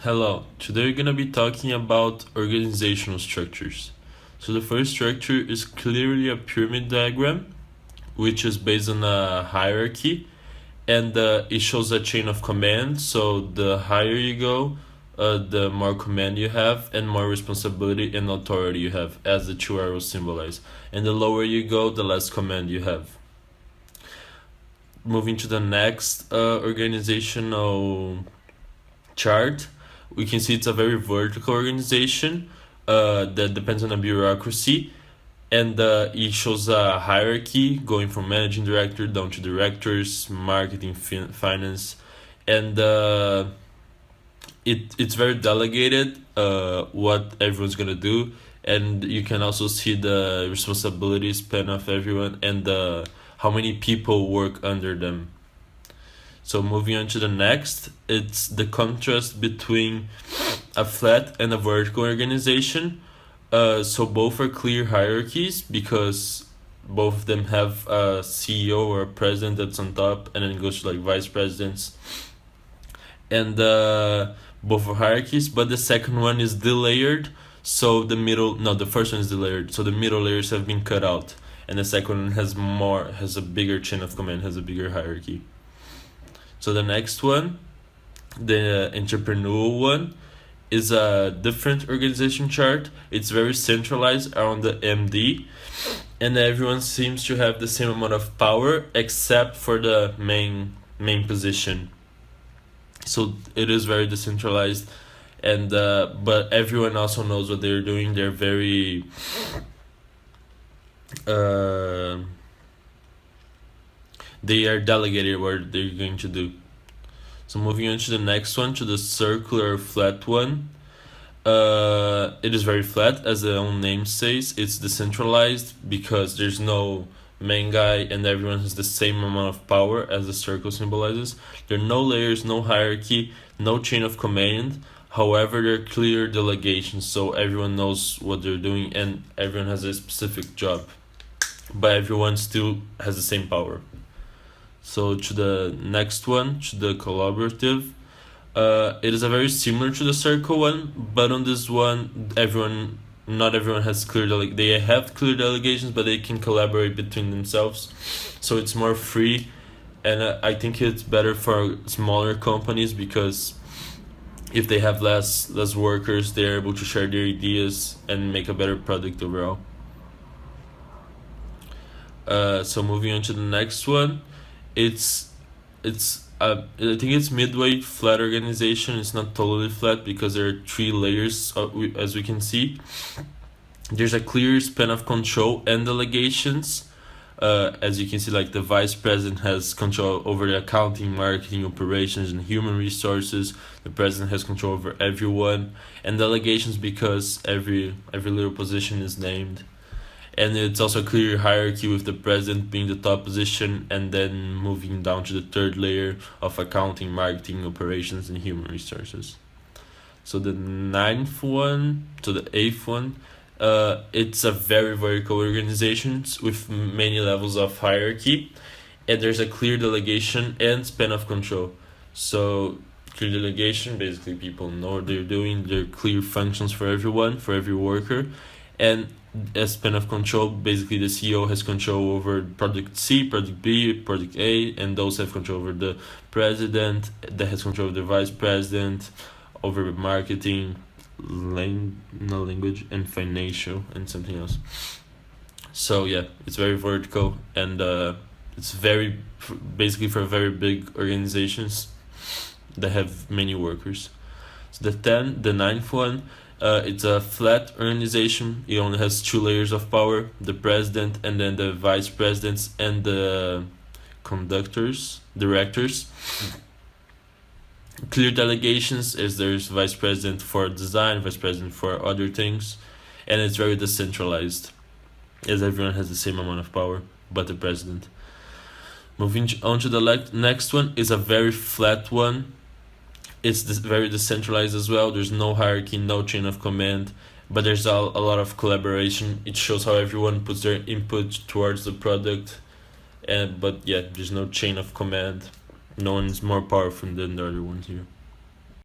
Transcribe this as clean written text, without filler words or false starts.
Hello, today we're gonna be talking about organizational structures. So the first structure is clearly a pyramid diagram, which is based on a hierarchy, and it shows a chain of command. So the higher you go, the more command you have, and more responsibility and authority you have, as the two arrows symbolize. And the lower you go, the less command you have. Moving to the next organizational chart, we can see it's a very vertical organization that depends on a bureaucracy, and it shows a hierarchy going from managing director down to directors, marketing, finance, and it's very delegated what everyone's gonna do, and you can also see the responsibility span of everyone and how many people work under them. So moving on to the next, it's the contrast between a flat and a vertical organization. So both are clear hierarchies because both of them have a CEO or a president that's on top, and then it goes to like vice presidents. And both are hierarchies, but the second one is delayered. So the first one is delayered. So the middle layers have been cut out, and the second one has a bigger chain of command, has a bigger hierarchy. So the next one, the entrepreneurial one, is a different organization chart. It's very centralized around the MD, and everyone seems to have the same amount of power except for the main position. So it is very decentralized, and but everyone also knows what they're doing. They're very they are delegated what they're going to do. So moving on to the next one, to the circular flat one. It is very flat, as the own name says. It's decentralized because there's no main guy and everyone has the same amount of power as the circle symbolizes. There are no layers, no hierarchy, no chain of command. However, there are clear delegations, so everyone knows what they're doing and everyone has a specific job. But everyone still has the same power. So to the next one, to the collaborative, it is a very similar to the circle one, but on this one, not everyone has they have clear delegations, but they can collaborate between themselves. So it's more free, and I think it's better for smaller companies because if they have less workers, they're able to share their ideas and make a better product overall. So moving on to the next one, it's I think it's midway flat organization. It's not totally flat because there are three layers, as we can see. There's a clear span of control and delegations. As you can see, like the vice president has control over the accounting, marketing, operations, and human resources. The president has control over everyone, and delegations because every little position is named. And it's also a clear hierarchy with the president being the top position and then moving down to the third layer of accounting, marketing, operations, and human resources. So the eighth one, it's a very vertical organization with many levels of hierarchy, and there's a clear delegation and span of control. So clear delegation, basically people know what they're doing, there are clear functions for everyone, for every worker, and a span of control, basically the CEO has control over product C, product B, product A, and those have control over the president, that has control over the vice president, over marketing, language, and financial, and something else. So yeah, it's very vertical, and it's very basically for very big organizations that have many workers. So the ninth one, it's a flat organization. It only has two layers of power: the president, and then the vice presidents, and the directors. Clear delegations is there's vice president for design, vice president for other things, and it's very decentralized, as everyone has the same amount of power, but the president. Moving on to the next one is a very flat one. It's very decentralized as well. There's no hierarchy, no chain of command, but there's a lot of collaboration. It shows how everyone puts their input towards the product, but yeah, there's no chain of command. No one's more powerful than the other ones here.